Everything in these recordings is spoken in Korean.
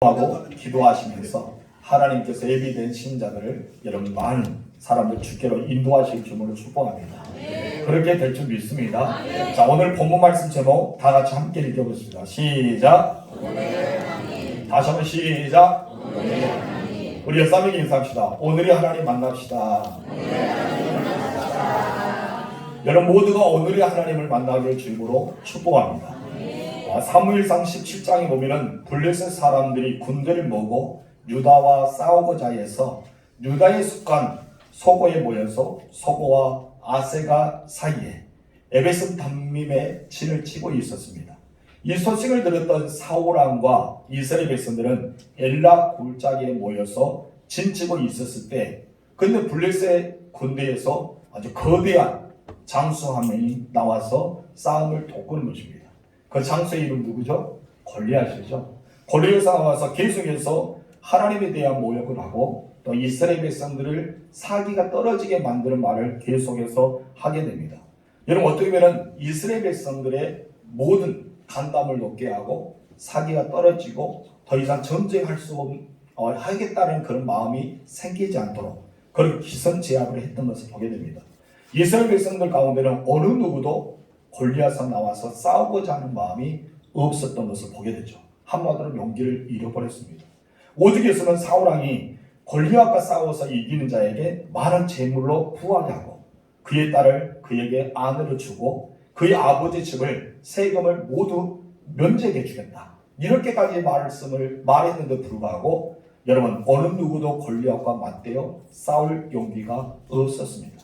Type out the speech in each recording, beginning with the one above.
하고 기도하시면서 하나님께서 예비된 신자들을 여러분 많은 사람들 주께로 인도하실 줄로 축복합니다. 그렇게 될 줄 믿습니다. 자, 오늘 본문 말씀 제목 다 같이 함께 읽어보겠습니다. 시작. 다시 한번 시작. 우리 쌈에게 인사합시다. 오늘의 하나님 만납시다. 여러분 모두가 오늘의 하나님을 만나길 주님으로 축복합니다. 사무엘상 17장에 보면은 블레셋 사람들이 군대를 모으고 유다와 싸우고자 해서 유다에 속한 소고에 모여서 소고와 아세가 사이에 에베스 담밈에 진을 치고 있었습니다. 이 소식을 들었던 사울왕과 이스라엘 백성들은 엘라 골짜기에 모여서 진치고 있었을 때 근데 블레셋 군대에서 아주 거대한 장수 한 명이 나와서 싸움을 돕는 것입니다. 그 장수의 이름 누구죠? 골리앗이죠. 골리앗이 나와서 계속해서 하나님에 대한 모욕을 하고 또 이스라엘 백성들을 사기가 떨어지게 만드는 말을 계속해서 하게 됩니다. 여러분 어떻게 보면 이스라엘 백성들의 모든 간담을 높게 하고 사기가 떨어지고 더 이상 전쟁할 수 없는 하겠다는 그런 마음이 생기지 않도록 그런 기선제압을 했던 것을 보게 됩니다. 이스라엘 백성들 가운데는 어느 누구도 골리앗이 나와서 싸우고자 하는 마음이 없었던 것을 보게 되죠. 한마디로 용기를 잃어버렸습니다. 오직에서는 사울왕이 골리앗과 싸워서 이기는 자에게 많은 재물로 부하게 하고 그의 딸을 그에게 아내로 주고 그의 아버지 집을 세금을 모두 면제해 주겠다. 이렇게까지 말씀을 말했는데 불구하고 여러분 어느 누구도 골리앗과 맞대어 싸울 용기가 없었습니다.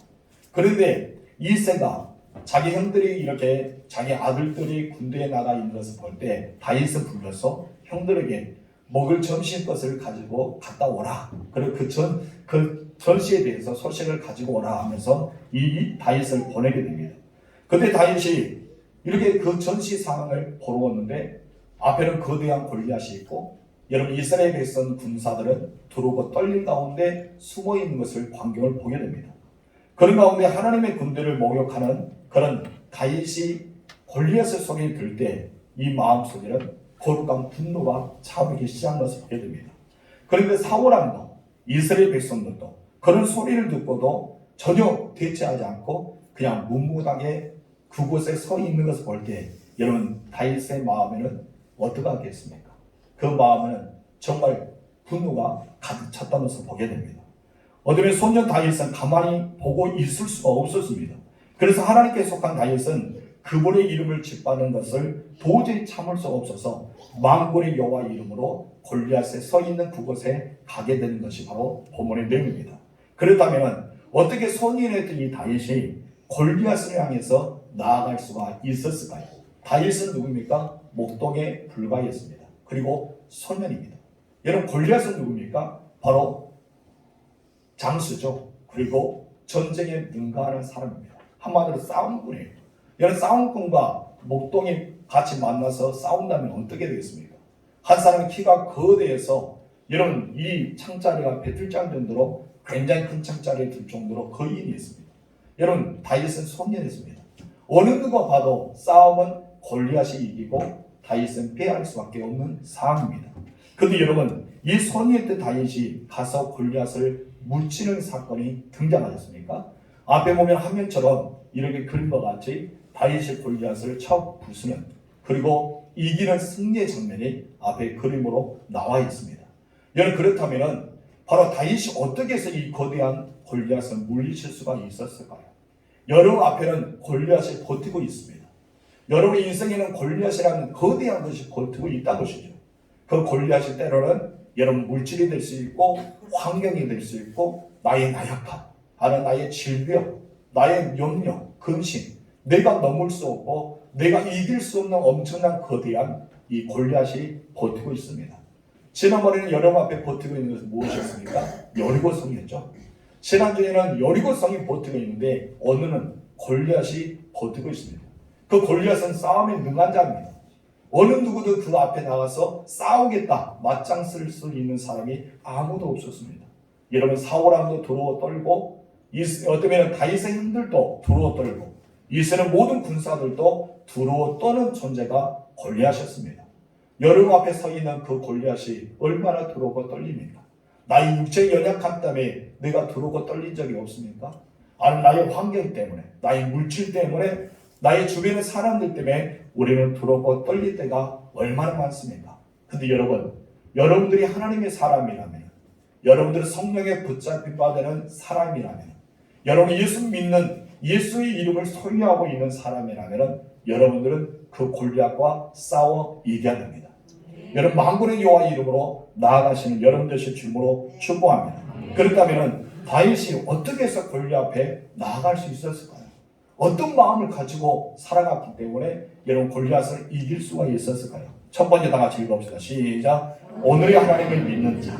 그런데 이새가 자기 형들이 이렇게 자기 아들들이 군대에 나가 있는 것을 볼 때 다윗을 불러서 형들에게 먹을 점심것을 가지고 갔다 오라. 그리고 그 전시에 대해서 소식을 가지고 오라 하면서 이 다윗을 보내게 됩니다. 그때 다윗이 이렇게 그 전시 상황을 보러 왔는데 앞에는 거대한 골리앗이 있고 여러분 이스라엘 백성 군사들은 두르고 떨린 가운데 숨어 있는 것을 광경을 보게 됩니다. 그런 가운데 하나님의 군대를 모욕하는 그런 다윗이 골리앗을 속에 들 때 이 마음속에는 거룩한 분노가 차오르기 시작한 것을 보게 됩니다. 그런데 사울왕도 이스라엘 백성들도 그런 소리를 듣고도 전혀 대처하지 않고 그냥 묵묵하게 그곳에 서 있는 것을 볼 때 여러분 다윗의 마음에는 어떻게 하겠습니까? 그 마음에는 정말 분노가 가득 찼다는 것을 보게 됩니다. 어쩌면 소년 다윗은 가만히 보고 있을 수가 없었습니다. 그래서 하나님께 속한 다윗은 그분의 이름을 짓밟는 것을 도저히 참을 수 없어서 만군의 여호와 이름으로 골리앗에 서 있는 그곳에 가게 되는 것이 바로 본문의 내용입니다. 그렇다면 어떻게 소년이었던 이 다윗이 골리앗을 향해서 나아갈 수가 있었을까요? 다윗은 누굽니까? 목동에 불과했습니다. 그리고 소년입니다. 여러분 골리앗은 누굽니까? 바로 장수죠. 그리고 전쟁에 능가하는 사람입니다. 한마디로 싸움꾼이에요. 여러분 싸움꾼과 목동이 같이 만나서 싸운다면 어떻게 되겠습니까? 한 사람의 키가 거대해서 여러분 이 창자리가 배틀장 정도로 굉장히 큰 창자리에 들 정도로 거인이 있습니다. 여러분 다윗은 소년이었습니다. 어느 누가 봐도 싸움은 골리앗이 이기고 다윗은 패할 수밖에 없는 상황입니다. 그런데 여러분 이 소년이었던 다윗이 가서 골리앗을 물치는 사건이 등장하였습니까? 앞에 보면 화면처럼 이렇게 그림과 같이 다윗이 골리앗을 쳐 부수는 그리고 이기는 승리의 장면이 앞에 그림으로 나와 있습니다. 여러분 그렇다면 바로 다윗이 어떻게 해서 이 거대한 골리앗을 물리칠 수가 있었을까요? 여러분 앞에는 골리앗이 버티고 있습니다. 여러분의 인생에는 골리앗이라는 거대한 것이 버티고 있다는 것이죠. 그 골리앗이 때로는 여러분 물질이 될 수 있고 환경이 될 수 있고 나의 나약함, 나의 질병, 나의 염려, 근심, 내가 넘을 수 없고 내가 이길 수 없는 엄청난 거대한 이 골리앗이 버티고 있습니다. 지난번에는 여러분 앞에 버티고 있는 것은 무엇이었습니까? 여리고성이었죠. 지난주에는 여리고성이 버티고 있는데 오늘은 골리앗이 버티고 있습니다. 그 골리앗은 싸움에 능한 자입니다. 어느 누구도 그 앞에 나가서 싸우겠다 맞짱 쓸 수 있는 사람이 아무도 없었습니다. 여러분 사울왕도 두려워 떨고 어쩌면 다윗의 형들도 두려워 떨고 이스라엘 모든 군사들도 두려워 떠는 존재가 골리앗이었습니다. 여러분 앞에 서 있는 그 골리앗이 얼마나 두렵고 떨립니까? 나의 육체의 연약함 때문에 내가 두렵고 떨린 적이 없습니까? 아니면 나의 환경 때문에, 나의 물질 때문에, 나의 주변의 사람들 때문에 우리는 두렵고 떨릴 때가 얼마나 많습니까? 근데 여러분, 여러분들이 하나님의 사람이라면, 여러분들은 성령에 붙잡힌 바 되는 사람이라면, 여러분이 예수 믿는 예수의 이름을 소유하고 있는 사람이라면 여러분들은 그 골리앗과 싸워 이겨야 됩니다. 여러분, 만군의 여호와의 이름으로 나아가시는 여러분 되실 주님으로 축복합니다. 그렇다면 다윗이 어떻게 해서 골리앗 앞에 나아갈 수 있었을까요? 어떤 마음을 가지고 살아갔기 때문에 여러분 골리앗을 이길 수가 있었을까요? 첫 번째 다 같이 읽어봅시다. 시작. 오늘의 하나님을 믿는 자.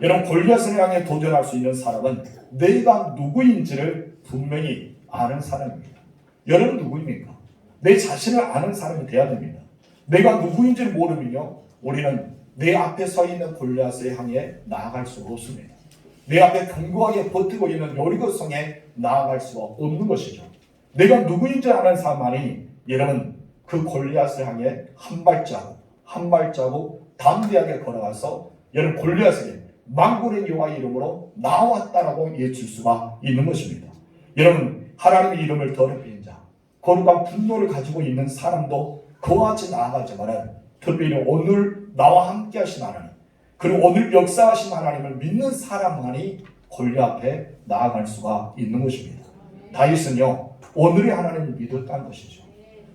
여러분, 골리앗을 향해 도전할 수 있는 사람은 내가 누구인지를 분명히 아는 사람입니다. 여러분 누구입니까? 내 자신을 아는 사람이 돼야 됩니다. 내가 누구인지를 모르면요, 우리는 내 앞에 서 있는 골리앗을 향해 나아갈 수가 없습니다. 내 앞에 견고하게 버티고 있는 여리고성에 나아갈 수가 없는 것이죠. 내가 누구인지 아는 사람만이 여러분 그 골리앗을 향해 한 발자국 담대하게 걸어가서 여러분 골리앗에게 만군의 여호와의 이름으로 나왔다라고 외칠 수가 있는 것입니다. 여러분, 하나님의 이름을 더럽힌 자, 거룩한 분노를 가지고 있는 사람도 그와 같이 나아가지만 특별히 오늘 나와 함께 하신 하나님, 그리고 오늘 역사하신 하나님을 믿는 사람만이 골리앗 앞에 나아갈 수가 있는 것입니다. 다윗은요, 오늘의 하나님을 믿었다는 것이죠.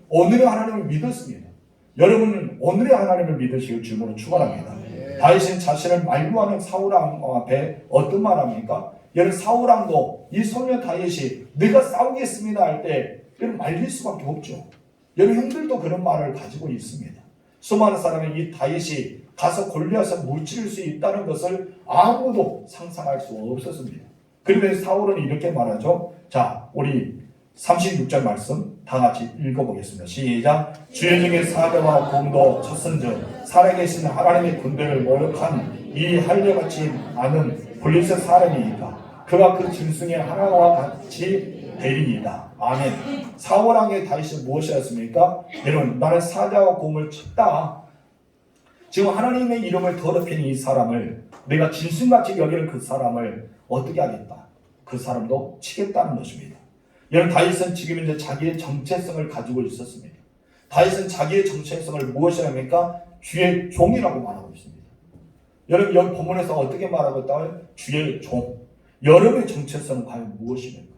오늘의 하나님을 믿었습니다. 여러분은 오늘의 하나님을 믿으실 주님으로 축원합니다. 다윗은 자신을 말구하는 사울왕 앞에 어떤 말 합니까? 여러분, 사울왕도 이 소년 다윗이 내가 싸우겠습니다 할 때 여러분 말릴 수밖에 없죠. 여러분, 형들도 그런 말을 가지고 있습니다. 수많은 사람이 이 다윗이 가서 골리앗을 물칠 수 있다는 것을 아무도 상상할 수 없었습니다. 그런데 사울은 이렇게 말하죠. 자, 우리 36절 말씀 다 같이 읽어보겠습니다. 시작. 주의 중에 사자와 곰도 쳤은즉 살아계신 하나님의 군대를 모욕한 이 한례같이 아는 블레셋 사람이니까 그가 그 짐승의 하나와 같이 되리이다. 아멘. 사울왕의 다윗이 무엇이었습니까? 여러분, 나는 사자와 곰을 쳤다. 지금 하나님의 이름을 더럽힌 이 사람을, 내가 짐승같이 여기는 그 사람을 어떻게 하겠다? 그 사람도 치겠다는 것입니다. 여러분, 다윗은 지금 이제 자기의 정체성을 가지고 있었습니다. 다윗은 자기의 정체성을 무엇이라 합니까? 주의 종이라고 말하고 있습니다. 여러분, 여기 본문에서 어떻게 말하고 있다고요? 주의 종. 여러분의 정체성은 과연 무엇입니까?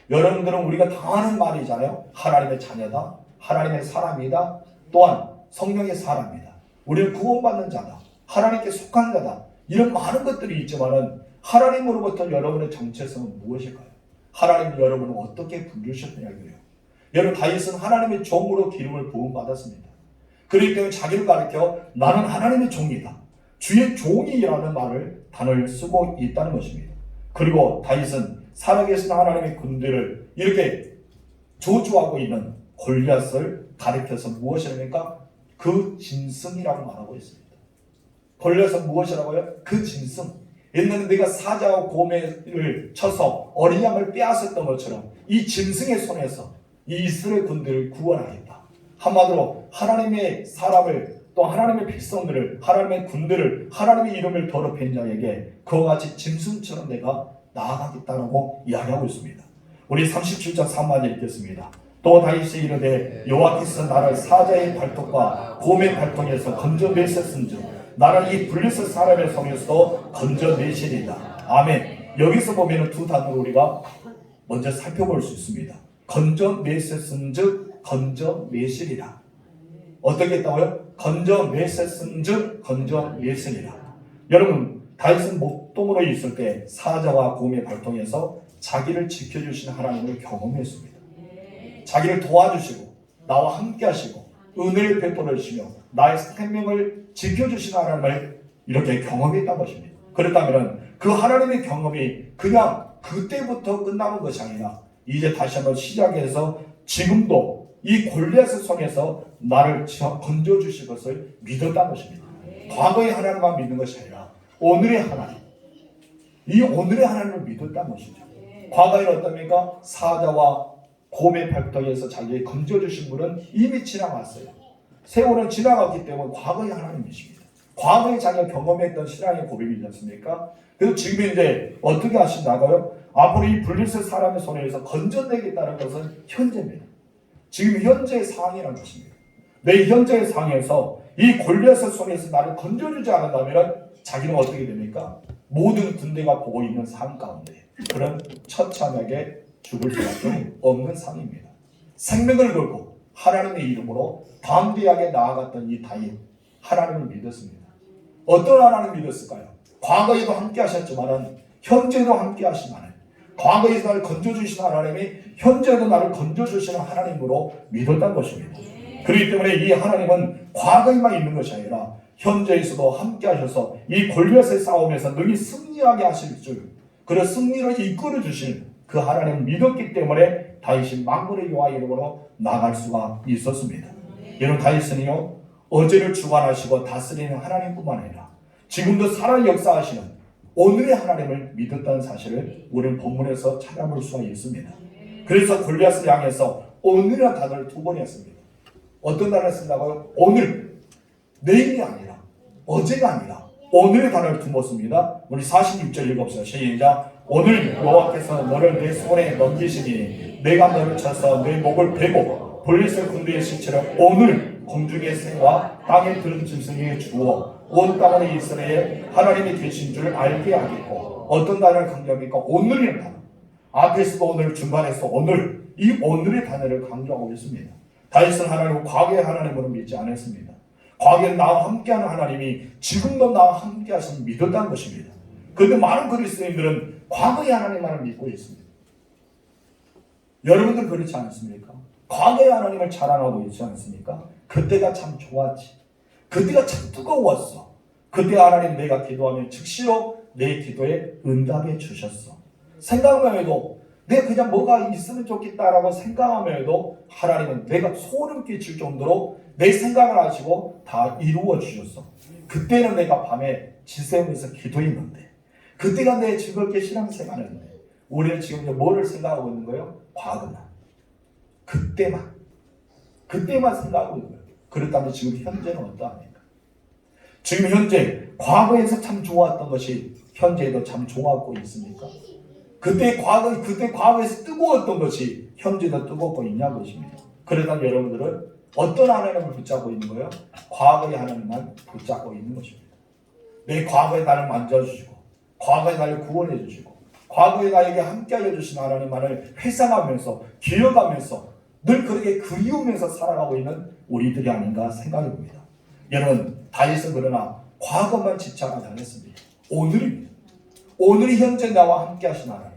여러분들은 우리가 다 아는 말이잖아요. 하나님의 자녀다, 하나님의 사람이다, 또한 성령의 사람이다, 우리는 구원받는 자다, 하나님께 속한 자다, 이런 많은 것들이 있지만은 하나님으로부터 여러분의 정체성은 무엇일까요? 하나님이 여러분을 어떻게 부르셨느냐고요. 여러분, 다윗은 하나님의 종으로 기름을 부음받았습니다. 그렇기 때문에 자기를 가리켜 나는 하나님의 종이다, 주의 종이라는 단어를 쓰고 있다는 것입니다. 그리고 다윗은 살아계신 하나님의 군대를 이렇게 저주하고 있는 골리앗을 가리켜서 무엇이랍니까? 그 짐승이라고 말하고 있습니다. 골리앗은 무엇이라고요? 그 짐승. 옛날에 내가 사자와 곰을 쳐서 어린 양을 빼앗았던 것처럼 이 짐승의 손에서 이 이스라엘 군대를 구원하겠다. 한마디로 하나님의 사람을, 또 하나님의 백성들을, 하나님의 군대를, 하나님의 이름을 더럽힌 자에게 그와 같이 짐승처럼 내가 나아가겠다라고 이야기하고 있습니다. 우리 37장 3절 읽겠습니다. 또 다윗이 이르되 여호와께서 나를 사자의 발톱과 곰의 발톱에서 건져내셨은즉 나를 이 블레셋 사람의 손에서 건져내시리이다. 아멘. 여기서 보면 두 단어를 우리가 먼저 살펴볼 수 있습니다. 건져내셨은즉 건져내시리라. 어떻게 했다고요? 건져내셨은즉 건져내시리라. 여러분, 다윗은 목동으로 있을 때 사자와 곰의 발통에서 자기를 지켜주시는 하나님을 경험했습니다. 자기를 도와주시고 나와 함께 하시고 은혜를 베풀어 주시며 나의 생명을 지켜주시는 하나님을 이렇게 경험했다는 것입니다. 그렇다면 그 하나님의 경험이 그냥 그때부터 끝나는 것이 아니라 이제 다시 한번 시작해서 지금도 이 골리앗의 손에서 나를 건져주실 것을 믿었다는 것입니다. 과거의 하나님만 믿는 것이 아니라 오늘의 하나님, 이 오늘의 하나님을 믿었다는 것이죠. 과거에는 어떻습니까? 사자와 곰의 발톱에서 자기를 건져주신 분은 이미 지나갔어요. 세월은 지나갔기 때문에 과거의 하나님이십니다. 과거에 자기가 경험했던 신앙의 고백이지 않습니까? 그래서 지금 이제 어떻게 하신다고요? 앞으로 이 블레셋 사람의 손에서 건져내겠다는 것은 현재입니다. 지금 현재의 상황이라는 것입니다. 내 현재의 상황에서 이 골리앗의 손에서 나를 건져주지 않는다면 자기는 어떻게 됩니까? 모든 군대가 보고 있는 상황 가운데 그런 처참하게 죽을 수밖에 없는 상황입니다. 생명을 걸고 하나님의 이름으로 담대하게 나아갔던 이 다윗, 하나님을 믿었습니다. 어떤 하나님을 믿었을까요? 과거에도 함께 하셨지만 현재도 함께 하신 하나님, 과거에서 나를 건져주신 하나님이 현재도 나를 건져주시는 하나님으로 믿었다는 것입니다. 그렇기 때문에 이 하나님은 과거에만 있는 것이 아니라 현재에서도 함께 하셔서 이 골리앗의 싸움에서 능히 승리하게 하실 줄, 그런 승리를 이끌어 주실 그 하나님을 믿었기 때문에 다윗이 만군의 여호와 이름으로 나갈 수가 있었습니다. 여러분, 다윗은요 어제를 주관하시고 다스리는 하나님뿐만 아니라 지금도 살아 역사하시는 오늘의 하나님을 믿었다는 사실을 우리는 본문에서 찾아볼 수가 있습니다. 그래서 골리앗을 향해서 오늘이라는 단어를 두 번 했습니다. 어떤 단어를 쓴다고요? 오늘, 내일이 아니라 어제가 아니라 오늘의 단어를 두 번 씁니다. 우리 46절 읽어봅시다. 시작. 오늘 여호와께서 너를 내 손에 넘기시니 내가 너를 쳐서 내 목을 베고 블레셋 군대의 시체를 오늘 공중의 새와 땅에 들은 짐승에게 주어 온 땅에 이스라엘 하나님이 계신 줄 알게 하겠고, 어떤 단어를 강조합니까? 오늘이라는 단어. 앞에서도 오늘, 중간에서 오늘, 이 오늘의 단어를 강조하고 있습니다. 다윗은 하나님을 과거의 하나님으로 믿지 않았습니다. 과거에 나와 함께하는 하나님이 지금도 나와 함께 하시는 믿었다는 것입니다. 그런데 많은 그리스도인들은 과거의 하나님만을 믿고 있습니다. 여러분들 그렇지 않습니까? 과거의 하나님을 자랑하고 있지 않습니까? 그때가 참 좋았지. 그때가 참 뜨거웠어. 그때 하나님 내가 기도하면 즉시로 내 기도에 응답해 주셨어. 생각만 해도 내가 그냥 뭐가 있으면 좋겠다라고 생각하면 해도 하나님은 내가 소름 끼칠 정도로 내 생각을 하시고 다 이루어 주셨어. 그때는 내가 밤에 지새우면서 기도했는데, 그때가 내 즐겁게 신앙생활을 했는데, 우리는 지금 뭐를 생각하고 있는 거예요? 과거만. 그때만 생각하고 있는 거예요. 그렇다면 지금 현재는 어떠합니까? 지금 현재 과거에서 참 좋았던 것이 현재에도 참 좋았고 있습니까? 그때 과거에서 뜨거웠던 것이 현재도 뜨겁고 있냐는 것입니다. 그러다 여러분들은 어떤 하나님을 붙잡고 있는 거예요? 과거의 하나님만 붙잡고 있는 것입니다. 내 과거에 나를 만져주시고, 과거에 나를 구원해 주시고, 과거에 나에게 함께하여 주신 하나님만을 회상하면서 기억하면서 늘 그렇게 그리우면서 살아가고 있는 우리들이 아닌가 생각해 봅니다. 여러분, 다윗은 그러나 과거만 집착하지 않았습니다. 오늘입니다. 오늘이 현재 나와 함께 하신 하나님,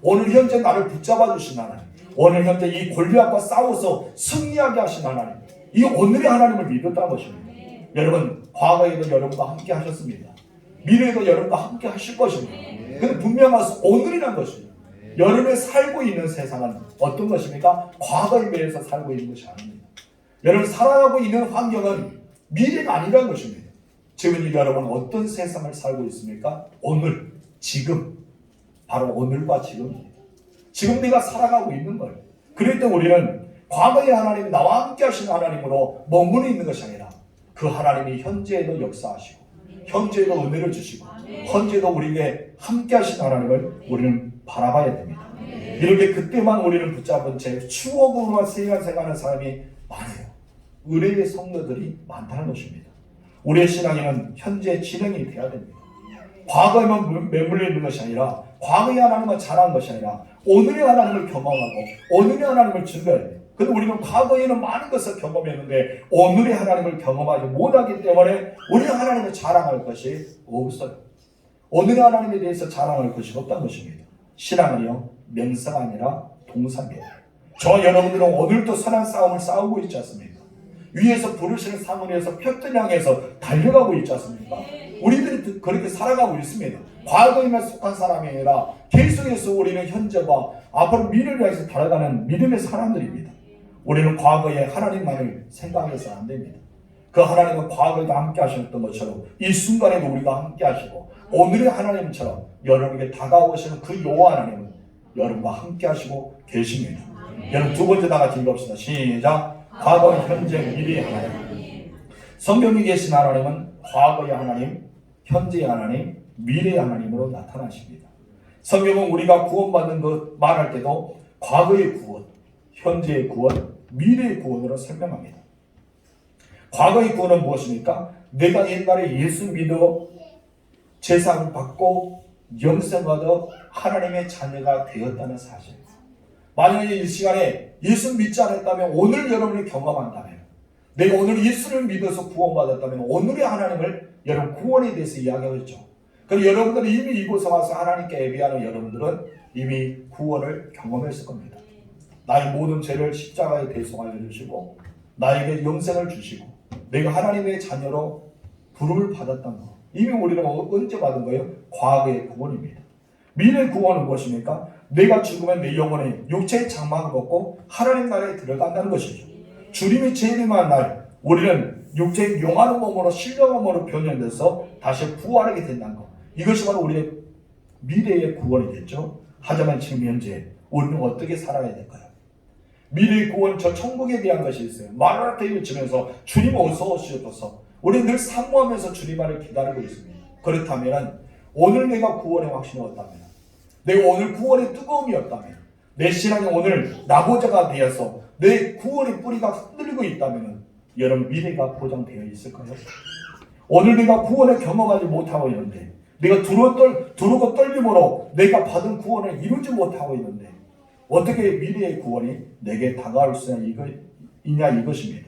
오늘 현재 나를 붙잡아 주신 하나님, 오늘 현재 이 골리앗과 싸워서 승리하게 하신 하나님, 이 오늘의 하나님을 믿었다는 것입니다. 여러분, 과거에도 여러분과 함께 하셨습니다. 미래에도 여러분과 함께 하실 것입니다. 근데 분명한 오늘이라는 것입니다. 여러분이 살고 있는 세상은 어떤 것입니까? 과거에 매여서 살고 있는 것이 아닙니다. 여러분 살아가고 있는 환경은 미래가 아니라는 것입니다. 지금 여러분 어떤 세상을 살고 있습니까? 오늘, 지금, 바로 오늘과 지금입니다. 지금 내가 살아가고 있는 거예요. 그럴 때 우리는 과거의 하나님이 나와 함께 하시는 하나님으로 머무르 있는 것이 아니라 그 하나님이 현재에도 역사하시고 현재에도 은혜를 주시고 현재도 우리에게 함께 하시는 하나님을 우리는 바라봐야 됩니다. 이렇게 그때만 우리는 붙잡은 채 추억으로만 생각하는 사람이 많아요. 의뢰의 성도들이 많다는 것입니다. 우리의 신앙에는 현재 진행이 돼야 됩니다. 과거에만 매물려 있는 것이 아니라 과거의 하나님을 자랑한 것이 아니라 오늘의 하나님을 경험하고 오늘의 하나님을 증거해야 돼요. 근데 우리는 과거에는 많은 것을 경험했는데 오늘의 하나님을 경험하지 못하기 때문에 우리는 하나님을 자랑할 것이 없어요. 오늘의 하나님에 대해서 자랑할 것이 없다는 것입니다. 신앙은요, 명사가 아니라 동사입니다. 저와 여러분들은 오늘도 선한 싸움을 싸우고 있지 않습니까? 위에서 부르시는 상을 위해서 표를 향해서 달려가고 있지 않습니까? 우리들이 그렇게 살아가고 있습니다. 과거에만 속한 사람이 아니라 계속해서 우리는 현재와 앞으로 미래를 향해서 달아가는 믿음의 사람들입니다. 우리는 과거에 하나님만을 생각해서는 안 됩니다. 그 하나님은 과거에도 함께 하셨던 것처럼 이 순간에도 우리가 함께 하시고 오늘의 하나님처럼 여러분에게 다가오시는 그 여호와 하나님은 여러분과 함께 하시고 계십니다. 여러분 두 번째 다 같이 읽읍시다. 시작. 과거, 현재, 미래의 하나님. 성경에 계신 하나님은 과거의 하나님, 현재의 하나님, 미래의 하나님으로 나타나십니다. 성경은 우리가 구원받는 것 말할 때도 과거의 구원, 현재의 구원, 미래의 구원으로 설명합니다. 과거의 구원은 무엇입니까? 내가 옛날에 예수 믿어 제사를 받고 영생 얻어 하나님의 자녀가 되었다는 사실. 만약에 이 시간에 예수 믿지 않았다면, 오늘 여러분이 경험한다면, 내가 오늘 예수를 믿어서 구원받았다면 오늘의 하나님을 여러분 구원에 대해서 이야기하겠죠. 그럼 여러분들은 이미 이곳에 와서 하나님께 예배하는 여러분들은 이미 구원을 경험했을 겁니다. 나의 모든 죄를 십자가에 대속하여 주시고 나에게 영생을 주시고 내가 하나님의 자녀로 부름을 받았던 거, 이미 우리는 언제 받은 거예요? 과거의 구원입니다. 미래 구원은 무엇입니까? 내가 죽으면 내 영혼이 육체의 장막을 벗고 하나님 나라에 들어간다는 것이죠. 주님이 재림한 날 우리는 육체의 영화의 몸으로 신령한 몸으로 변형돼서 다시 부활하게 된다는 것, 이것이 바로 우리의 미래의 구원이겠죠. 하지만 지금 현재 우리는 어떻게 살아야 될까요? 미래의 구원, 저 천국에 대한 것이 있어요. 마라나타를 지면서 주님 어서 오시옵소서, 우리는 늘 사모하면서 주님만을 기다리고 있습니다. 그렇다면 오늘 내가 구원의 확신이 없다면, 내가 오늘 구원의 뜨거움이 없다면, 내 신앙이 오늘 나고자가 되어서 내 구원의 뿌리가 흔들리고 있다면 여러분 미래가 보장되어 있을까요? 오늘 내가 구원을 경험하지 못하고 있는데, 내가 두르고 떨림으로 내가 받은 구원을 이루지 못하고 있는데 어떻게 미래의 구원이 내게 다가올 수 있냐 이것입니다.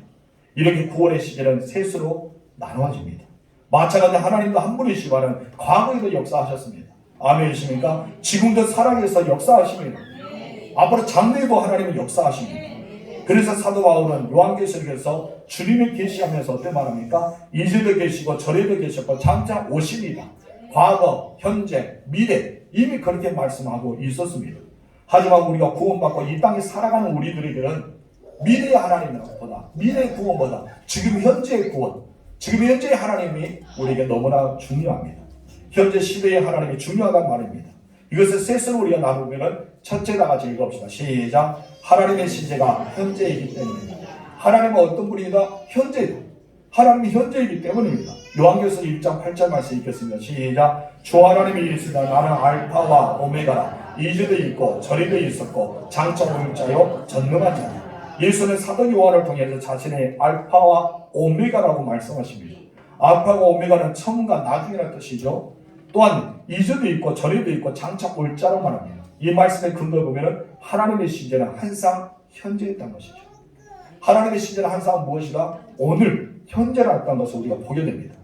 이렇게 구원의 시절은 셋으로 나누어집니다. 마찬가지로 하나님도 한 분이시지만 과거에도 역사하셨습니다. 아멘이십니까? 지금도 살아계셔서 역사하십니다. 앞으로 장래에도 하나님은 역사하십니다. 그래서 사도 바울은 요한계시록에서 주님을 계시하면서 어떻게 말합니까? 이제도 계시고 저래도 계셨고 장차 오십니다. 과거, 현재, 미래 이미 그렇게 말씀하고 있었습니다. 하지만 우리가 구원받고 이 땅에 살아가는 우리들에게는 미래의 하나님보다, 미래의 구원보다 지금 현재의 구원, 지금 현재의 하나님이 우리에게 너무나 중요합니다. 현재 시대의 하나님이 중요하단 말입니다. 이것을 셋으로 우리가 나누면 첫째 다 같이 읽어봅시다. 시작. 하나님의 시제가 현재이기 때문입니다. 하나님은 어떤 분이다? 현재다. 하나님이 현재이기 때문입니다. 요한계시록 1장 8절 말씀 읽겠습니다. 시작. 주 하나님이 이르시되 나는 알파와 오메가라. 이전에 있고 전에도 있었고 장차 올 자요 전능한 자라. 예수는 사도 요한을 통해서 자신의 알파와 오메가라고 말씀하십니다. 알파와 오메가는 처음과 나중이라는 뜻이죠. 또한 이전도 있고 전에도 있고 장차 올 자로 말합니다. 이 말씀의 근거를 보면 하나님의 시제는 항상 현재에 있다는 것이죠. 하나님의 시제는 항상 무엇이다? 오늘, 현재라 했다는 것을 우리가 보게 됩니다.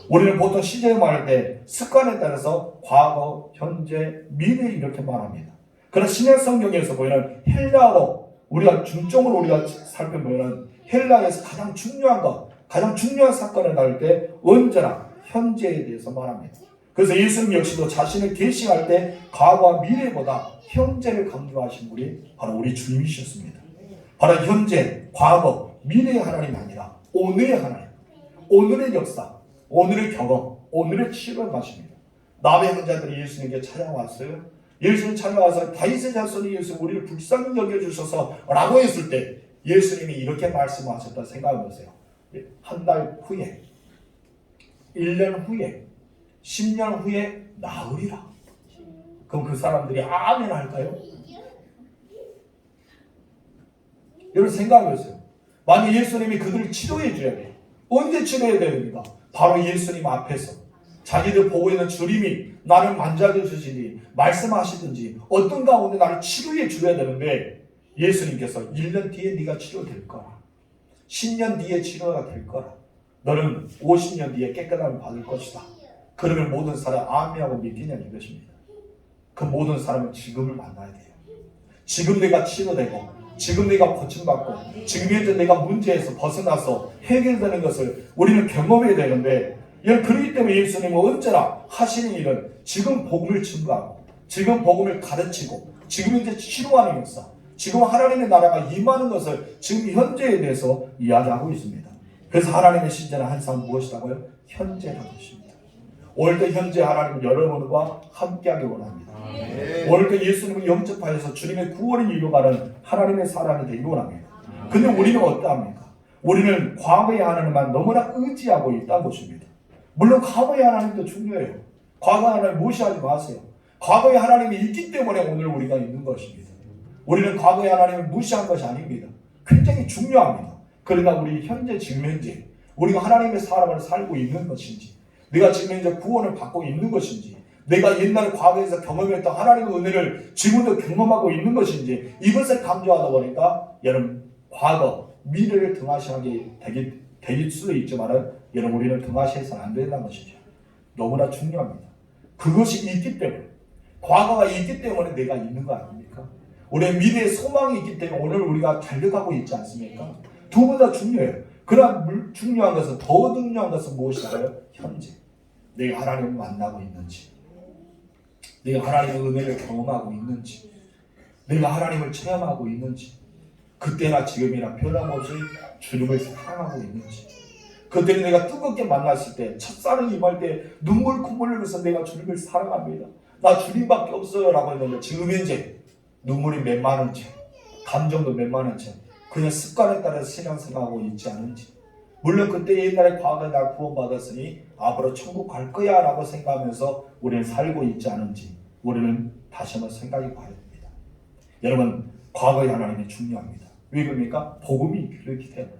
우리는 보통 시제를 말할 때 습관에 따라서 과거, 현재, 미래 이렇게 말합니다. 그러나 신약 성경에서 보이는 헬라어로 우리가 중점으로 우리가 살펴보면 헬라에서 가장 중요한 것, 가장 중요한 사건을 다룰 때 언제나 현재에 대해서 말합니다. 그래서 예수님 역시도 자신을 계시할 때 과거와 미래보다 현재를 강조하신 분이 바로 우리 주님이셨습니다. 바로 현재, 과거, 미래의 하나님이 아니라 오늘의 하나님, 오늘의 역사, 오늘의 경험, 오늘의 치료를 마십니다. 남의 형제들이 예수님께 찾아왔어요. 예수님 찾아와서 다윗의 자손이 예수님 우리를 불쌍히 여겨주셔서 라고 했을 때 예수님이 이렇게 말씀하셨다 생각해보세요. 한 달 후에, 1년 후에, 10년 후에 나으리라. 그럼 그 사람들이 아멘 할까요? 여러분 생각해보세요. 만약 예수님이 그들을 치료해 줘야 돼요. 언제 치료해야 됩니까? 바로 예수님 앞에서 자기들 보고 있는 주님이 나를 만져줘 주시니 말씀하시든지 어떤 가운데 나를 치료해 줘야 되는데 예수님께서 1년 뒤에 네가 치료될 거라. 10년 뒤에 치료가 될 거라. 너는 50년 뒤에 깨끗함을 받을 것이다. 그러면 모든 사람 아멘하고 믿기냐는 것입니다. 그 모든 사람은 지금을 만나야 돼요. 지금 내가 치료되고 지금 내가 고침받고 지금 현재 내가 문제에서 벗어나서 해결되는 것을 우리는 경험해야 되는데 그렇기 때문에 예수님은 언제나 하시는 일은 지금 복음을 증거하고 지금 복음을 가르치고 지금 현재 치료하는 역사, 지금 하나님의 나라가 임하는 것을 지금 현재에 대해서 이야기하고 있습니다. 그래서 하나님의 시제는 항상 무엇이라고요? 현재라는 것입니다. 오늘도 현재 하나님 여러분과 함께하기 원합니다. 오늘도 예수님을 영접하여서 주님의 구원을 이루어가는 하나님의 사람이 되기 원합니다. 근데 우리는 어떠합니까? 우리는 과거의 하나님만 너무나 의지하고 있다는 것입니다. 물론 과거의 하나님도 중요해요. 과거의 하나님 무시하지 마세요. 과거의 하나님이 있기 때문에 오늘 우리가 있는 것입니다. 우리는 과거의 하나님을 무시한 것이 아닙니다. 굉장히 중요합니다. 그러나 우리 현재 지금 현재 우리가 하나님의 사람을 살고 있는 것인지, 내가 지금 현재 구원을 받고 있는 것인지, 내가 옛날 과거에서 경험했던 하나님의 은혜를 지금도 경험하고 있는 것인지, 이것을 강조하다 보니까 여러분 과거, 미래를 등하시하게 될 수도 있지만 여러분 우리는 등하시해서는 안 된다는 것이죠. 너무나 중요합니다. 그것이 있기 때문에, 과거가 있기 때문에 내가 있는 거 아닙니까? 우리의 미래의 소망이 있기 때문에 오늘 우리가 달려가고 있지 않습니까? 두 분 다 중요해요. 그러나 중요한 것은, 더 중요한 것은 무엇일까요? 현재 내가 하나님을 만나고 있는지, 내가 하나님의 은혜를 경험하고 있는지, 내가 하나님을 체험하고 있는지, 그때나 지금이나 변함없이 주님을 사랑하고 있는지, 그때는 내가 뜨겁게 만났을 때, 첫사랑이 임할 때 눈물 콧물 흘려서 내가 주님을 사랑합니다, 나 주님밖에 없어요 라고 했는데 지금 현재 눈물이 메마른 채, 감정도 메마른 채 그냥 습관에 따라서 신앙생활하고 있지 않은지, 물론 그때 옛날에 과거에 나 구원받았으니 앞으로 천국 갈 거야 라고 생각하면서 우리는 살고 있지 않은지 우리는 다시 한번 생각해 봐야 됩니다. 여러분, 과거의 하나님이 중요합니다. 왜 그럽니까? 복음이 그렇기 때문에.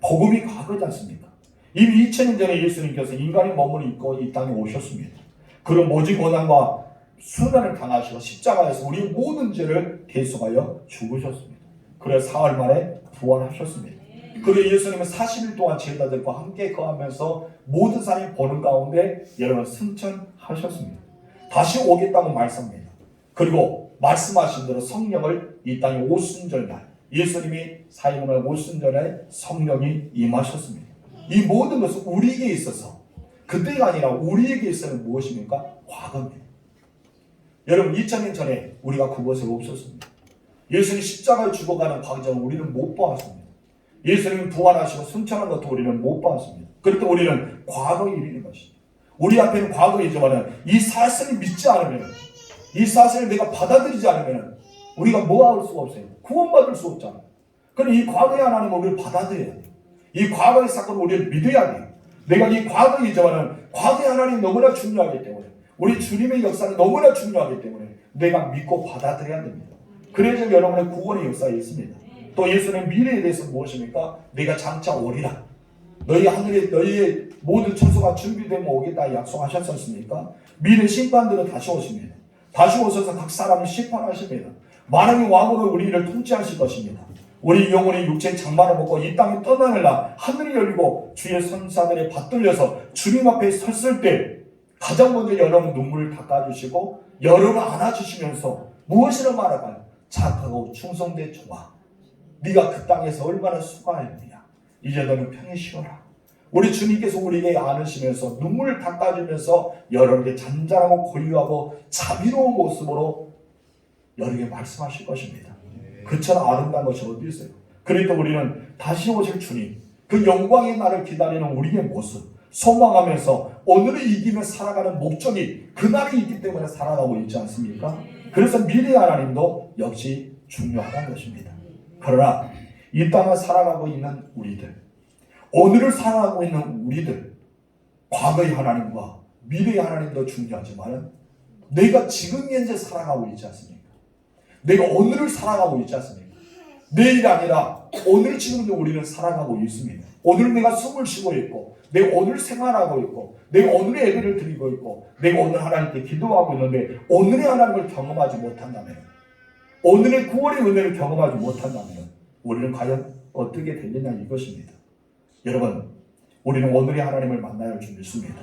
복음이 과거지 않습니까? 이미 2000년 전에 예수님께서 인간의 몸을 입고 이 땅에 오셨습니다. 그런 모진 고난과 수난을 당하시고 십자가에서 우리의 모든 죄를 대속하여 죽으셨습니다. 그래서 사흘 만에 부활하셨습니다. 그리고 예수님은 40일 동안 제자들과 함께 거하면서 모든 사람이 보는 가운데 여러분 승천하셨습니다. 다시 오겠다고 말씀합니다. 그리고 말씀하신 대로 성령을 이 땅에 오순절날, 예수님이 사임을 오순절에 성령이 임하셨습니다. 이 모든 것은 우리에게 있어서, 그때가 아니라 우리에게 있어서는 무엇입니까? 과거입니다. 여러분, 2000년 전에 우리가 그곳에 없었습니다. 예수님 십자가에 죽어가는 과정을 우리는 못 보았습니다. 예수님이 부활하시고 승천한 것도 우리는 못 보았습니다. 그렇게 우리는 과거에 이르는 것입니다. 우리 앞에는 과거이지만 이 사실을 믿지 않으면, 이 사실을 내가 받아들이지 않으면 우리가 뭐 할 수가 없어요. 구원받을 수 없잖아요. 그럼 이 과거의 하나님을 우리를 받아들여야 돼요. 이 과거의 사건을 우리를 믿어야 돼요. 내가 이 과거이지만 과거의 하나님이 너무나 중요하기 때문에, 우리 주님의 역사는 너무나 중요하기 때문에 내가 믿고 받아들여야 됩니다. 그래서 여러분의 구원의 역사에 있습니다. 또 예수는 미래에 대해서 무엇입니까? 내가 장차 오리라. 너희 하늘에 너희의 모든 처소가 준비되면 오겠다 약속하셨었습니까? 미래 심판들은 다시 오십니다. 다시 오셔서 각 사람을 심판하십니다. 만왕의 왕으로 우리를 통치하실 것입니다. 우리 영혼의 육체의 장마를 먹고 이 땅에 떠나는 날 하늘이 열리고 주의 선사들이 받들려서 주님 앞에 섰을 때 가장 먼저 여러분 눈물을 닦아주시고 여러분을 안아주시면서 무엇이라 말할까요? 착하고 충성된 종아, 네가 그 땅에서 얼마나 수고하였느냐, 이제 너는 편히 쉬어라. 우리 주님께서 우리에게 안으시면서 눈물을 닦아주면서 여러분에게 잔잔하고 고유하고 자비로운 모습으로 여러분에게 말씀하실 것입니다. 그처럼 아름다운 것이 어디 있어요? 그러니까 우리는 다시 오실 주님, 그 영광의 날을 기다리는 우리의 모습 소망하면서 오늘을 이기며 살아가는 목적이 그날이 있기 때문에 살아가고 있지 않습니까? 그래서 미래의 하나님도 역시 중요하다는 것입니다. 그러나 이 땅을 살아가고 있는 우리들, 오늘을 살아가고 있는 우리들, 과거의 하나님과 미래의 하나님도 중요하지만 내가 지금 현재 살아가고 있지 않습니까? 내가 오늘을 살아가고 있지 않습니까? 내일이 아니라 오늘 지금도 우리는 살아가고 있습니다. 오늘 내가 숨을 쉬고 있고, 내가 오늘 생활하고 있고, 내가 오늘의 예배를 드리고 있고, 내가 오늘 하나님께 기도하고 있는데 오늘의 하나님을 경험하지 못한다면, 오늘의 구원의 은혜를 경험하지 못한다면 우리는 과연 어떻게 되느냐 이것입니다. 여러분, 우리는 오늘의 하나님을 만나야 할 줄 믿습니다.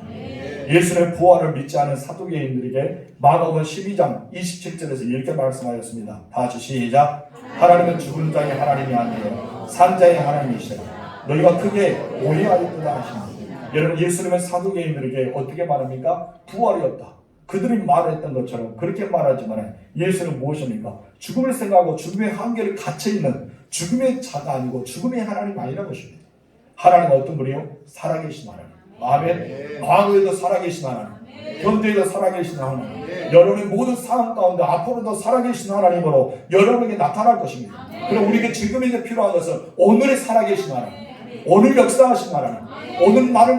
예수의 부활을 믿지 않은 사두개인들에게 마가복음 12장 27절에서 이렇게 말씀하였습니다. 다 같이 시작. 하나님은 죽은 자의 하나님이 아니에요 산 자의 하나님이시라. 너희가 크게 오해하였다 하십니다. 여러분, 예수님은 사두개인들에게 어떻게 말합니까? 부활이 없다. 그들이 말했던 것처럼 그렇게 말하지만 예수는 무엇입니까? 죽음을 생각하고 죽음의 한계를 갇혀있는 죽음의 자가 아니고 죽음의 하나님 아니라는 것입니다. 하나님은 어떤 분이요? 살아계신 하나님. 아멘. 과거에도 살아계신 하나님, 현재에도 살아계신 하나님, 여러분의 모든 상황 가운데 앞으로도 살아계신 하나님으로 여러분에게 나타날 것입니다. 그럼 우리에게 지금 이제 필요한 것은 오늘의 살아계신 하나님, 오늘 역사하신 하나님, 오늘 나를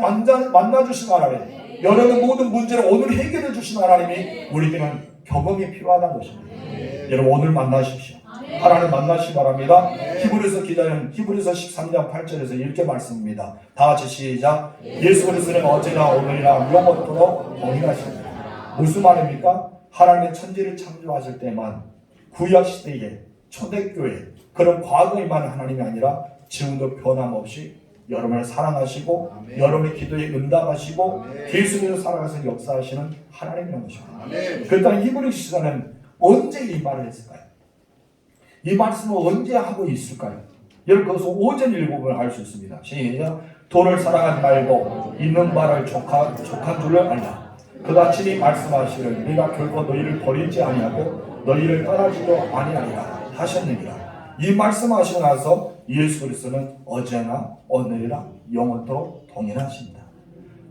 만나주신 하나님, 여러분의 모든 문제를 오늘 해결해 주신 하나님이 우리에게는 경험이 필요하다는 것입니다. 여러분 오늘 만나십시오. 하나님 만나시기 바랍니다. 히브리서 기자는 히브리서 13장 8절에서 이렇게 말씀합니다. 다 같이 시작. 예수 그리스도는 어제나 오늘이나 영원토록 동일하십니다. 무슨 말입니까? 하나님의 천지를 창조하실 때만 구약 시대에 초대교회 그런 과거에만 하나님이 아니라 지금도 변함없이 여러분을 사랑하시고 여러분의 기도에 응답하시고 계속해서 살아가서 역사하시는 하나님이라는 것입니다. 그렇다면 히브리서 기자는 언제 이 말을 했을까요? 이 말씀을 언제 하고 있을까요? 여러분 거기서 5절 읽어보면 알 수 있습니다. 시작. 돈을 사랑하지 말고 있는 바를 족한 줄을 알라. 그가 친히 말씀하시를 내가 결코 너희를 버리지 아니하고 너희를 떠나지도 아니하리라 하셨느니라. 이 말씀하시고 나서 예수 그리스도는 어제나 오늘이나 영원토록 동일하십니다.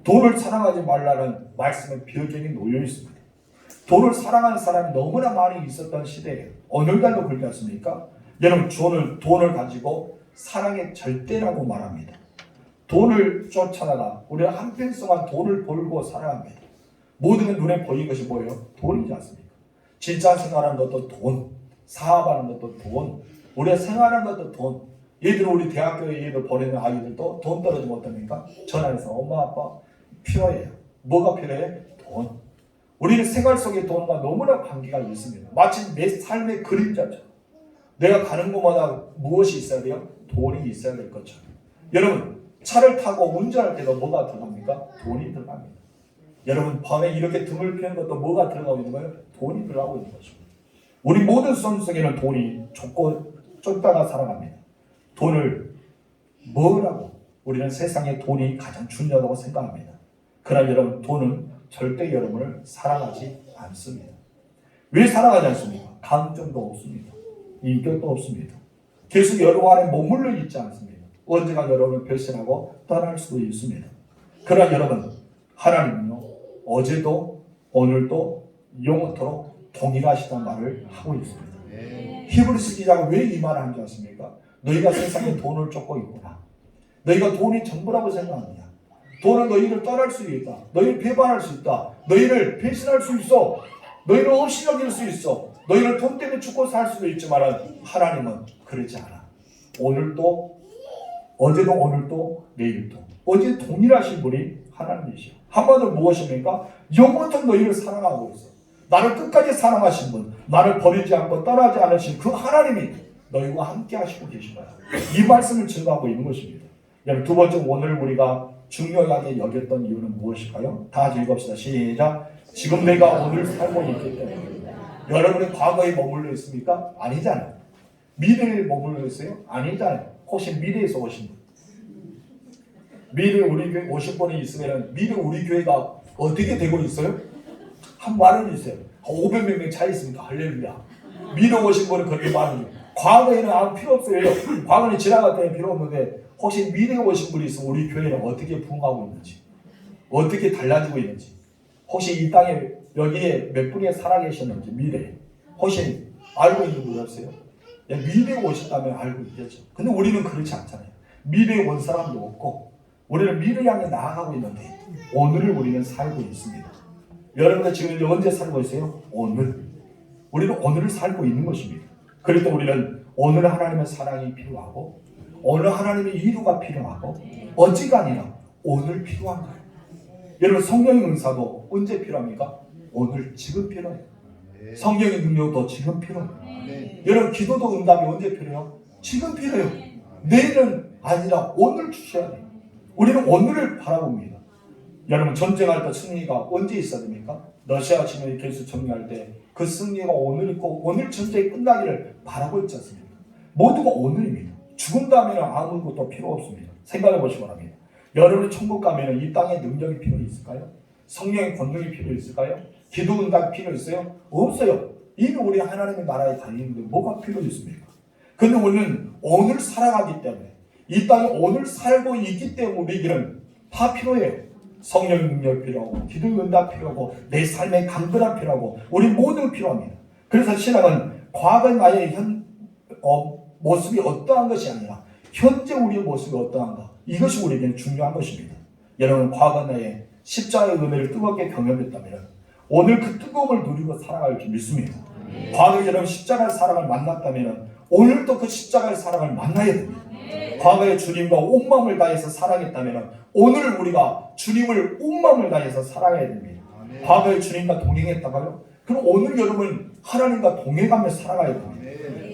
돈을 사랑하지 말라는 말씀의 비어경이 놓여 있습니다. 돈을 사랑하는 사람이 너무나 많이 있었던 시대예요. 오늘날도 그렇지 않습니까? 여러분 돈을 가지고 사랑의 절대라고 말합니다. 돈을 쫓아다가 우리가 한평생만 돈을 벌고 살아갑니다. 모든 게 눈에 보이는 것이 뭐예요? 돈이지 않습니까? 진짜 생활하는 것도 돈, 사업하는 것도 돈, 우리가 생활하는 것도 돈. 얘들 우리 대학교에 얘들 보내는 아이들도 돈 떨어지면 어떡합니까? 전화해서 엄마 아빠 필요해요. 뭐가 필요해? 돈. 우리는 생활 속에 돈과 너무나 관계가 있습니다. 마치 내 삶의 그림자죠. 내가 가는 곳마다 무엇이 있어야 돼요? 돈이 있어야 될 것처럼. 여러분 차를 타고 운전할 때도 뭐가 들어갑니까? 돈이 들어갑니다. 여러분 밤에 이렇게 등을 피는 것도 뭐가 들어가고 있는 거예요? 돈이 들어가고 있는 것입니다. 우리 모든 삶 속에는 돈이 쫓다가 살아갑니다. 돈을 뭐라고? 우리는 세상에 돈이 가장 중요하다고 생각합니다. 그러나 여러분 돈은 절대 여러분을 사랑하지 않습니다. 왜 사랑하지 않습니까? 감정도 없습니다. 인격도 없습니다. 계속 여러분 안에 머물러 있지 않습니다. 언젠가 여러분을 배신하고 떠날 수도 있습니다. 그러나 여러분 하나님은요 어제도 오늘도 영원토록 동일하시다는 말을 하고 있습니다. 히브리서 기자가 왜 이 말을 하는지 아십니까? 너희가 세상에 돈을 쫓고 있구나. 너희가 돈이 전부라고 생각하느냐. 돈은 너희를 떠날 수 있다. 너희를 배반할 수 있다. 너희를 배신할 수 있어. 너희를 없이 여길 수 있어. 너희를 돈 때문에 죽고 살 수도 있지만 하나님은 그렇지 않아. 오늘도 어제도 오늘도 내일도 어제 동일하신 분이 하나님이시오. 한마디로 무엇입니까? 영원토록 너희를 사랑하고 있어. 나를 끝까지 사랑하신 분, 나를 버리지 않고 떠나지 않으신 그 하나님이 너희와 함께 하시고 계신 거야. 이 말씀을 증거하고 있는 것입니다. 여러분 두 번째 오늘 우리가 중요하게 여겼던 이유는 무엇일까요? 다 같이 읽읍시다. 시작. 지금 내가 오늘 살고 있기 때문에. 여러분이 과거에 머물러 있습니까? 아니잖아요. 미래에 머물러 있어요? 아니잖아요. 혹시 미래에서 오신 분? 미래 우리 교회 오신 분이 있으면 미래 우리 교회가 어떻게 되고 있어요? 한 말은 있어요. 500명 차 있습니다. 할렐루야. 미래 오신 분은 그렇게 많이. 과거에는 아무 필요 없어요. 과거는 지나갈 때는 필요 없는데 혹시 미래에 오신 분이 있으면 우리 교회는 어떻게 부흥하고 있는지, 어떻게 달라지고 있는지, 혹시 이 땅에 여기에 몇 분이 살아계셨는지 미래에 혹시 알고 있는 분 없어요? 미래에 오셨다면 알고 있겠죠. 근데 우리는 그렇지 않잖아요. 미래에 온 사람도 없고 우리는 미래를 향해 나아가고 있는데 오늘을 우리는 살고 있습니다. 여러분들 지금 언제 살고 있어요? 오늘. 우리는 오늘을 살고 있는 것입니다. 그래서 우리는 오늘 하나님의 사랑이 필요하고 오늘 하나님의 이루가 필요하고 어제가 아니라 오늘 필요한 거예요. 여러분 성령의 은사도 언제 필요합니까? 오늘 지금 필요해요. 성령의 능력도 지금 필요해요. 여러분 기도도 응답이 언제 필요해요? 지금 필요해요. 내일은 아니라 오늘 주셔야 돼요. 우리는 오늘을 바라봅니다. 여러분 전쟁할 때 승리가 언제 있어야 됩니까? 러시아가 지금 계속 정리할 때 그 승리가 오늘 있고 오늘 전쟁이 끝나기를 바라고 있지 않습니까? 모두가 오늘입니다. 죽은 다음에는 아무것도 필요 없습니다. 생각해 보시기 바랍니다. 여러분이 천국 가면 이 땅에 능력이 필요 있을까요? 성령의 권능이 필요 있을까요? 기도 응답이 필요 있어요? 없어요. 이미 우리 하나님의 나라에 다니는데 뭐가 필요 있습니까? 근데 우리는 오늘 살아가기 때문에 이 땅에 오늘 살고 있기 때문에 우리에게는 다 필요해요. 성령의 능력이 필요하고 기도 응답 필요하고 내 삶의 강건함 필요하고 우리 모두 필요합니다. 그래서 신앙은 과거 나의 모습이 어떠한 것이 아니라 현재 우리의 모습이 어떠한가 이것이 우리에게는 중요한 것입니다. 여러분, 과거 나에 십자가의 은혜를 뜨겁게 경험했다면 오늘 그 뜨거움을 누리고 살아갈 줄 믿습니다. 과거에 여러분 십자가의 사랑을 만났다면 오늘도 그 십자가의 사랑을 만나야 됩니다. 과거에 주님과 온 마음을 다해서 사랑했다면 오늘 우리가 주님을 온 마음을 다해서 사랑해야 됩니다. 과거에 주님과 동행했다가요, 그럼 오늘 여러분 하나님과 동행하며 살아가야 됩니다.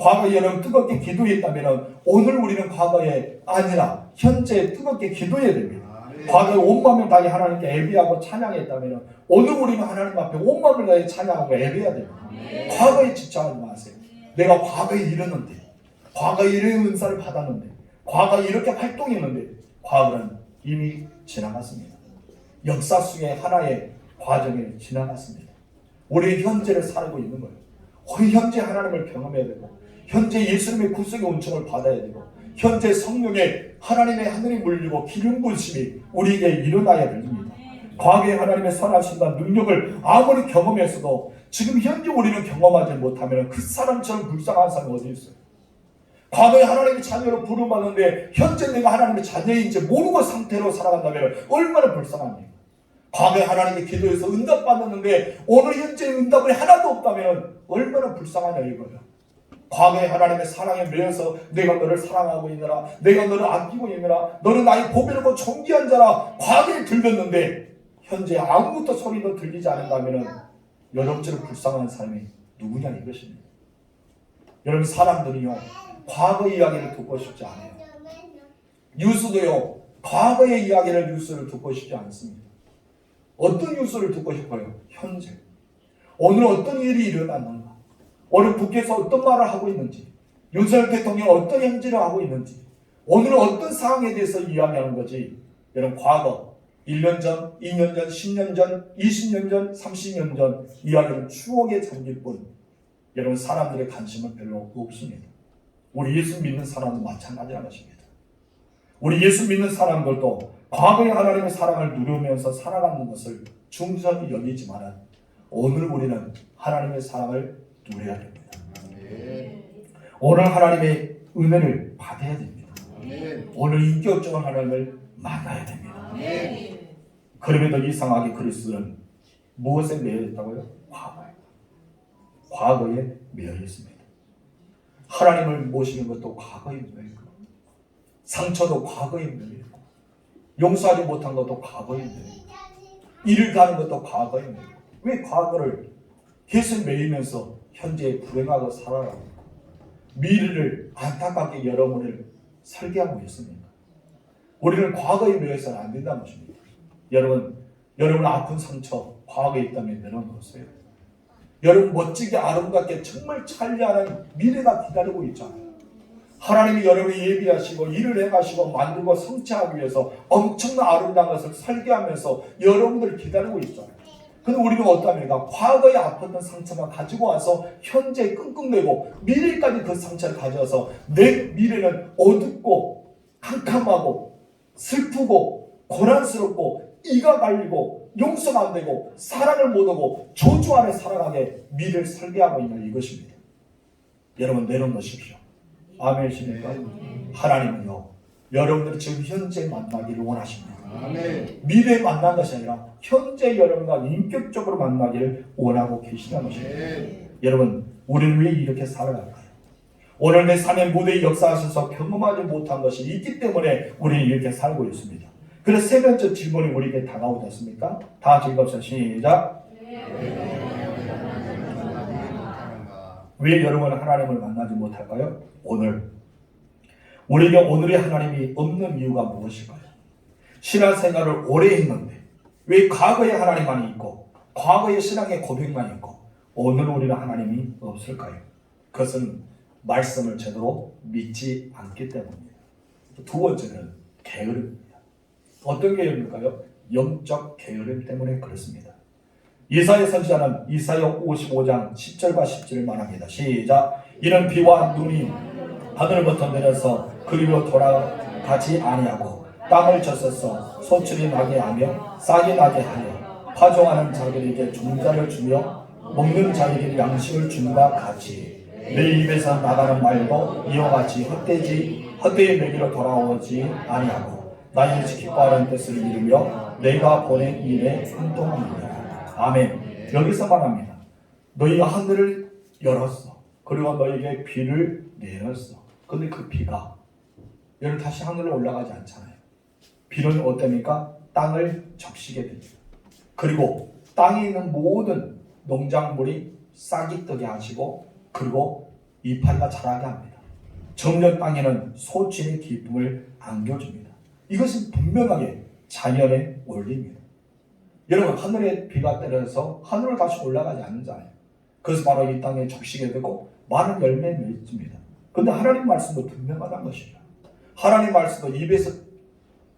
과거에 여러분 뜨겁게 기도했다면 오늘 우리는 과거에 아니라 현재 뜨겁게 기도해야 됩니다. 과거에 온 마음을 다해 하나님께 예배하고 찬양했다면 오늘 우리는 하나님 앞에 온 마음을 다해 찬양하고 예배해야 됩니다. 과거에 집착하지 마세요. 내가 과거에 이랬는데, 과거에 이런 은사를 받았는데, 과거에 이렇게 활동했는데, 과거는 이미 지나갔습니다. 역사 속의 하나의 과정에 지나갔습니다. 우리 현재를 살고 있는 거예요. 우리 현재 하나님을 경험해야 되고, 현재 예수님의 구속의 은총을 받아야 되고, 현재 성령의 하나님의 하늘이 물리고 기름 부으심이 우리에게 일어나야 됩니다. 과거에 하나님의 선하심과 능력을 아무리 경험했어도 지금 현재 우리는 경험하지 못하면 그 사람처럼 불쌍한 사람이 어디 있어요? 과거에 하나님의 자녀로 부름받는데 현재 내가 하나님의 자녀인지 모르고 상태로 살아간다면 얼마나 불쌍합니까? 과거에 하나님의 기도에서 응답받았는데 오늘 현재 응답이 하나도 없다면 얼마나 불쌍하냐 이거예요. 과거에 하나님의 사랑에 매여서 내가 너를 사랑하고 있느라, 내가 너를 아끼고 있느라, 너는 나의 보배롭고 존귀한 자라 과거에 들렸는데 현재 아무것도 소리도 들리지 않는다면 여러분처럼 불쌍한 사람이 누구냐 이것입니다. 여러분, 사람들이요 과거의 이야기를 듣고 싶지 않아요. 뉴스도요 과거의 이야기를 뉴스를 듣고 싶지 않습니다. 어떤 뉴스를 듣고 싶어요? 현재. 오늘 어떤 일이 일어났는가? 오늘 국회에서 어떤 말을 하고 있는지, 윤석열 대통령이 어떤 행진을 하고 있는지, 오늘은 어떤 상황에 대해서 이야기하는 거지. 여러분, 과거 1년 전, 2년 전, 10년 전, 20년 전, 30년 전 이야기는 추억에 잠길 뿐 여러분 사람들의 관심은 별로 없습니다. 우리 예수 믿는 사람도 마찬가지라는 것입니다. 우리 예수 믿는 사람들도 과거의 하나님의 사랑을 누리면서 살아가는 것을 중선히 여기지만 오늘 우리는 하나님의 사랑을 누려야 됩니다. 오늘 하나님의 은혜를 받아야 됩니다. 오늘 인격적인 하나님을 만나야 됩니다. 그럼에도 이상하게 그리스도는 무엇에 매여 있다고요? 과거에 매여 있습니다. 하나님을 모시는 것도 과거에 매여 있고, 상처도 과거에 매여 있고, 용서하지 못한 것도 과거에 매여 있고, 일을 가는 것도 과거에 매여 있고, 왜 과거를 계속 매이면서 현재에 불행하고 살아가고 미래를 안타깝게 여러분을 설계하고 있습니까? 우리는 과거에 매여서는 안 된다는 것입니다. 여러분 아픈 상처 과거에 있다면 내려놓으세요. 여러분 멋지게 아름답게 정말 찬란한 미래가 기다리고 있잖아요. 하나님이 여러분이 예비하시고 일을 해가시고 만들고 성취하기 위해서 엄청난 아름다운 것을 설계하면서 여러분들을 기다리고 있잖아요. 근데 우리는 어떠합니까? 과거에 아팠던 상처만 가지고 와서 현재에 끙끙대고 미래까지 그 상처를 가져와서 내 미래는 어둡고 캄캄하고 슬프고 고난스럽고 이가 갈리고 용서가 안 되고 사랑을 못하고 저주 안에 살아가게 미래를 설계하고 있는 이것입니다. 여러분 내려놓으십시오. 아멘이십니까? 하나님은요 여러분들이 지금 현재 만나기를 원하십니다. 아멘. 미래에 만난 것이 아니라 현재 여러분과 인격적으로 만나기를 원하고 계시다는 것입니다. 여러분 우리는 왜 이렇게 살아갈까요? 오늘 내 삶의 무대에 역사하셔서 경험하지 못한 것이 있기 때문에 우리는 이렇게 살고 있습니다. 그래서 세 번째 질문이 우리에게 다가오지 않습니까? 다 같이 읽읍시다. 시작. 왜 여러분은 하나님을 만나지 못할까요? 우리에게 오늘의 하나님이 없는 이유가 무엇일까요? 신앙생활을 오래 했는데 왜 과거의 하나님만이 있고 과거의 신앙의 고백만 있고 오늘 우리는 하나님이 없을까요? 그것은 말씀을 제대로 믿지 않기 때문입니다. 두 번째는 게으름입니다. 어떤 게으름일까요? 영적 게으름 때문에 그렇습니다. 이사야 선지자는 이사야 55장 10절과 10절을 말합니다. 시작. 이는 비와 눈이 하늘부터 내려서 그리로 돌아가지 아니하고 땅을 젖어서 소출이 나게 하며 싹이 나게 하여 파종하는 자들에게 종자를 주며 먹는 자에게 양식을 준과 같이 내 입에서 나가는 말도 이와 같이 헛되이 내기로 돌아오지 아니하고 나의 기뻐하는 뜻을 이루며 내가 보낸 일에 순종하느니라. 아멘. 여기서 말합니다. 너희가 하늘을 열었어. 그리고 너에게 비를 내렸어. 근데 그 비가 여러분 다시 하늘로 올라가지 않잖아요. 비는 어떻습니까? 땅을 적시게 됩니다. 그리고 땅에 있는 모든 농작물이 싹이 뜨게 하시고 그리고 이파리가 자라게 합니다. 정녕 땅에는 소출의 기쁨을 안겨줍니다. 이것은 분명하게 자연의 원리입니다. 여러분 하늘에 비가 때려서 하늘로 다시 올라가지 않잖아요. 그래서 바로 이 땅에 적시게 되고 많은 열매를 맺습니다. 그런데 하나님 말씀도 분명하다는 것입니다. 하나님 말씀도 입에서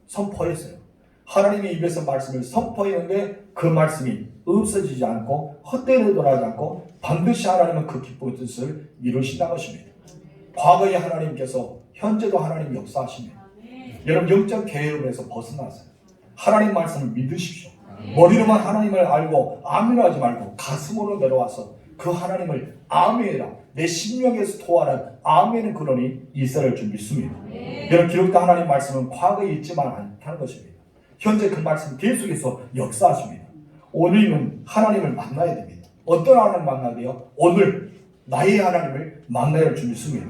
선포했어요. 하나님의 입에서 말씀을 선포했는데 그 말씀이 없어지지 않고 헛되이 돌아가지 않고 반드시 하나님은 그 기쁜 뜻을 이루신다는 것입니다. 과거에 하나님께서 현재도 하나님 역사하십니다. 여러분 영적 게으름에서 벗어나세요. 하나님 말씀을 믿으십시오. 머리로만 하나님을 알고 아멘을 하지 말고 가슴으로 내려와서 그 하나님을 아멘이라 내 심령에서 토하는 아멘은 그러니 이스라엘 줄 믿습니다. 여러분 기록된 하나님 말씀은 과거에 있지만 않다는 것입니다. 현재 그 말씀 계속해서 역사하십니다. 오늘은 하나님을 만나야 됩니다. 어떤 하나님을 만나야 돼요? 오늘 나의 하나님을 만나야 할 줄 믿습니다.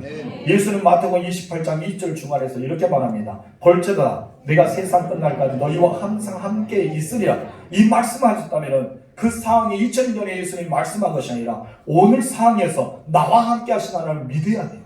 예수는 마태복음 28장 2절 중간에서 이렇게 말합니다. 볼지어다 내가 세상 끝날까지 너희와 항상 함께 있으리라. 이 말씀하셨다면 그 상황이 2000년 전에 예수님이 말씀한 것이 아니라 오늘 상황에서 나와 함께 하신 하나님을 믿어야 돼요.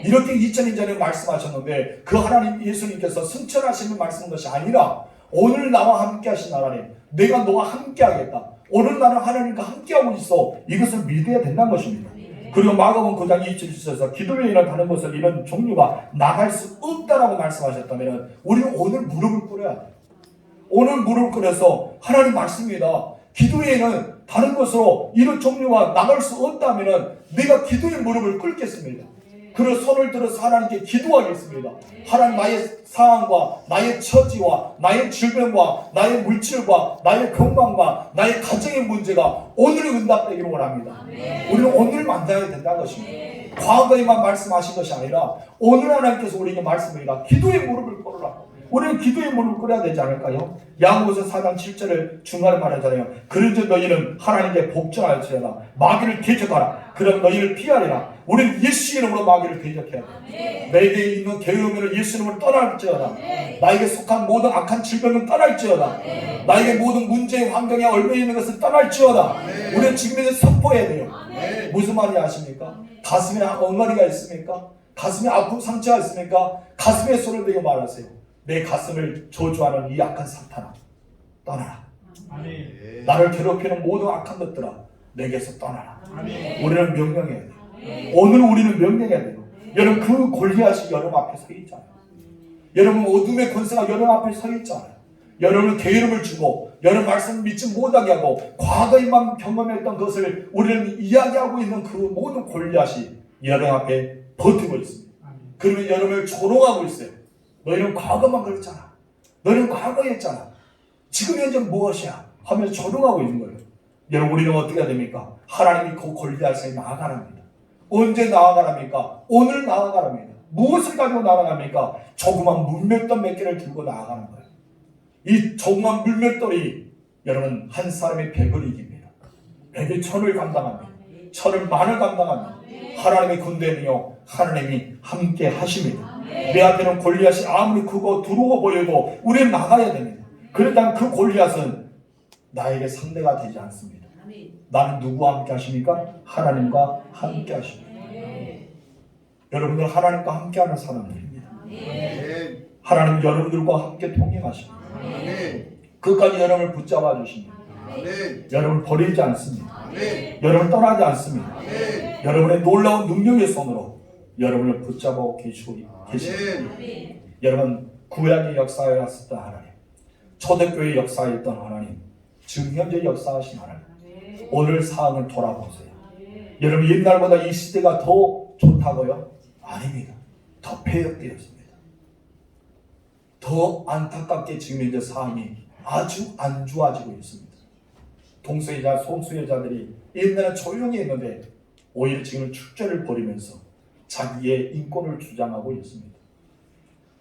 이렇게 2000년 전에 말씀하셨는데 그 하나님 예수님께서 승천하시는 말씀인 것이 아니라 오늘 나와 함께 하신 하나님, 내가 너와 함께 하겠다. 오늘 나는 하나님과 함께하고 있어. 이것을 믿어야 된다는 것입니다. 그리고 마가복음 9장 27절에서 기도에 일어나 다른 것을 이런 종류가 나갈 수 없다라고 말씀하셨다면 우리는 오늘 무릎을 꿇어야 돼요. 오늘 무릎을 꿇어서 하나님 말씀입니다. 기도에는 다른 것으로 이런 종류가 나갈 수 없다면 내가 기도의 무릎을 꿇겠습니다. 그리고 손을 들어서 하나님께 기도하겠습니다. 하나님 나의 상황과 나의 처지와 나의 질병과 나의 물질과 나의 건강과 나의 가정의 문제가 오늘 응답되기를 원합니다. 우리는 오늘 만나야 된다는 것입니다. 과거에만 말씀하신 것이 아니라 오늘 하나님께서 우리에게 말씀합니다. 기도의 무릎을 꿇으라. 우리는 기도의 무릎을 꿇어야 되지 않을까요? 야고보서 4장 7절을 중간에 말하잖아요. 그런즉 너희는 하나님께 복종하였으나 마귀를 대적하라. 그럼 너희를 피하리라. 우리는 예수 이름으로 마귀를 대적해야 돼. 내게 있는 게으름을 예수 이름으로 떠날지어다. 나에게 속한 모든 악한 질병은 떠날지어다. 나에게 모든 문제의 환경에 얽매여 있는 것을 떠날지어다. 우리는 지금 선포해야 돼요. 무슨 말인지 아십니까? 가슴에 엉덩이가 있습니까? 가슴에 아픈 상처가 있습니까? 가슴에 손을 대고 말하세요. 내 가슴을 저주하는 이 악한 사탄아 떠나라. 아멘. 나를 괴롭히는 모든 악한 것들아 내게서 떠나라. 아멘. 우리는 명령해야 돼요. 오늘 우리는 명령해야 돼요. 여러분 그 골리앗이 여러분 앞에 서 있잖아요. 여러분 어둠의 권세가 여러분 앞에 서 있잖아요. 여러분은 게으름을 주고 여러분 말씀을 믿지 못하게 하고 과거에만 경험했던 것을 우리는 이야기하고 있는 그 모든 골리앗이 여러분 앞에 버티고 있습니다. 그러면 여러분을 조롱하고 있어요. 너희는 과거만 그랬잖아. 너희는 과거에 했잖아. 지금 현재 무엇이야? 하면서 조롱하고 있는 거예요. 여러분 우리는 어떻게 해야 됩니까? 하나님이 그 골리앗에 나아가랍니다. 언제 나아가랍니까? 오늘 나아가랍니다. 무엇을 가지고 나아갑니까? 조그만 물맷돌 몇 개를 들고 나아가는 거예요. 이 조그만 물맷돌이 여러분 한 사람의 100을 이깁니다. 100이 1000을 감당합니다. 1000을 만을 감당합니다. 하나님의 군대는요 하나님이 함께 하십니다. 내 앞에는 골리앗이 아무리 크고 두루워 보여도 우리는 나가야 됩니다. 그렇다면 그 골리앗은 나에게 상대가 되지 않습니다. 나는 누구와 함께 하십니까? 하나님과 함께 하십니다. 여러분들 하나님과 함께하는 사람들입니다. 하나님 여러분들과 함께 동행하십니다. 끝까지 여러분을 붙잡아 주십니다. 여러분을 버리지 않습니다. 여러분을 떠나지 않습니다. 여러분의 놀라운 능력의 손으로 여러분을 붙잡아 계시고 계십니다. 여러분 구약의 역사에 왔었던 하나님, 초대교회 역사에 있던 하나님, 지금 현재 역사하신 하나님, 오늘 상황을 돌아보세요. 여러분 옛날보다 이 시대가 더 좋다고요? 아닙니다. 더 폐역되었습니다. 더 안타깝게 지금 현재 상황이 아주 안 좋아지고 있습니다. 동성애자, 성소유자들이 옛날에 조용히 했는데 오히려 지금 축제를 벌이면서 자기의 인권을 주장하고 있습니다.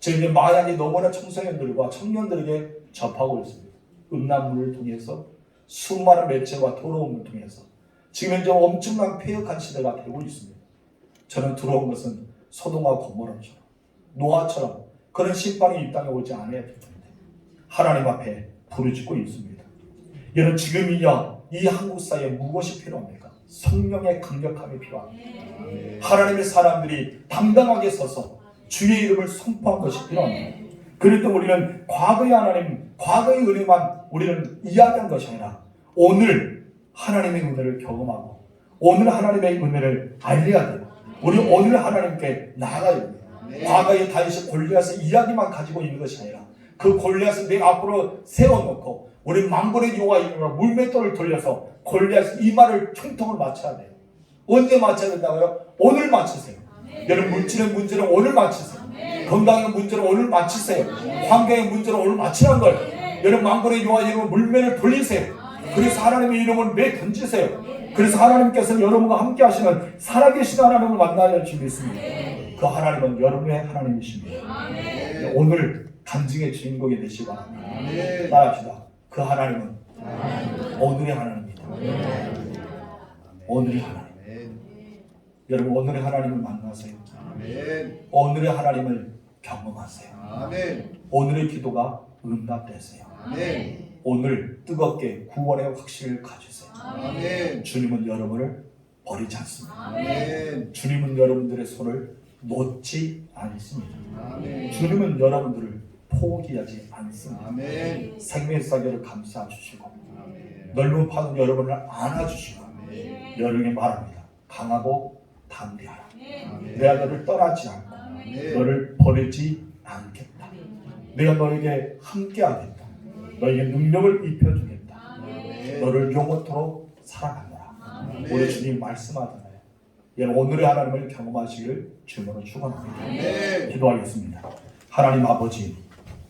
지금 이제 마약이 너무나 청소년들과 청년들에게 접하고 있습니다. 음란물을 통해서 수많은 매체와 더러움을 통해서 지금 현재 엄청난 폐역한 시대가 되고 있습니다. 저는 들어온 것은 소돔과 고모라처럼 노아처럼 그런 심판이 이 땅에 오지 않아야 될 텐데 하나님 앞에 부르짖고 있습니다. 여러분 지금이야 이 한국 사회에 무엇이 필요합니까? 성령의 강력함이 필요합니다. 하나님의 사람들이 당당하게 서서 주의 이름을 선포한 것이 필요합니다. 그럴 때 우리는 과거의 하나님, 과거의 은혜만 우리는 이야기한 것이 아니라 오늘 하나님의 은혜를 경험하고 오늘 하나님의 은혜를 알려야 돼요. 우리 오늘 하나님께 나아가야 돼요. 과거의 다윗이 골리앗의 이야기만 가지고 있는 것이 아니라 그 골리앗을 내 앞으로 세워놓고 우리 만군의 여호와 이름으로 물맷돌을 돌려서 골리앗 이마를 총통을 맞춰야 돼요. 언제 맞춰야 된다고요? 오늘 맞추세요. 여러분 물질의 문제는 오늘 맞추세요. 건강의 문제는 오늘 맞추세요. 환경의 문제는 오늘 맞추는 거예요. 여러분 만군의 여호와 이름으로 물매를 돌리세요. 그래서 하나님의 이름을 매 던지세요. 그래서 하나님께서 여러분과 함께 하시는 살아계신 하나님을 만나야 준비했습니다. 그 하나님은 여러분의 하나님이십니다. 오늘 간증의 주인공이 되시기 바랍니다. 따라합시다. 그 하나님은 오늘의 하나님입니다. 오늘의 하나님. 여러분 오늘의 하나님을 만나세요. 오늘의 하나님을 경험하세요. 오늘의 기도가 응답되세요. 오늘 뜨겁게 구원의 확신을 가지세요. 주님은 여러분을 버리지 않습니다. 주님은 여러분들의 손을 놓지 않습니다. 주님은 여러분들을 포기하지 않습니다. 생명의 사계를 감싸 주시고 넓은 파는 여러분을 안아주시고 여러분에게 말합니다. 강하고 담대하라. 내가 너를 떠나지 않고 너를 버리지 않겠다. 내가 너에게 함께하겠다. 너에게 능력을 입혀주겠다. 너를 영원토록 사랑하노라. 우리 주님 말씀하잖아요. 여러분 오늘의 하나님을 경험하시길 주님으로 축원합니다. 기도하겠습니다. 하나님 아버지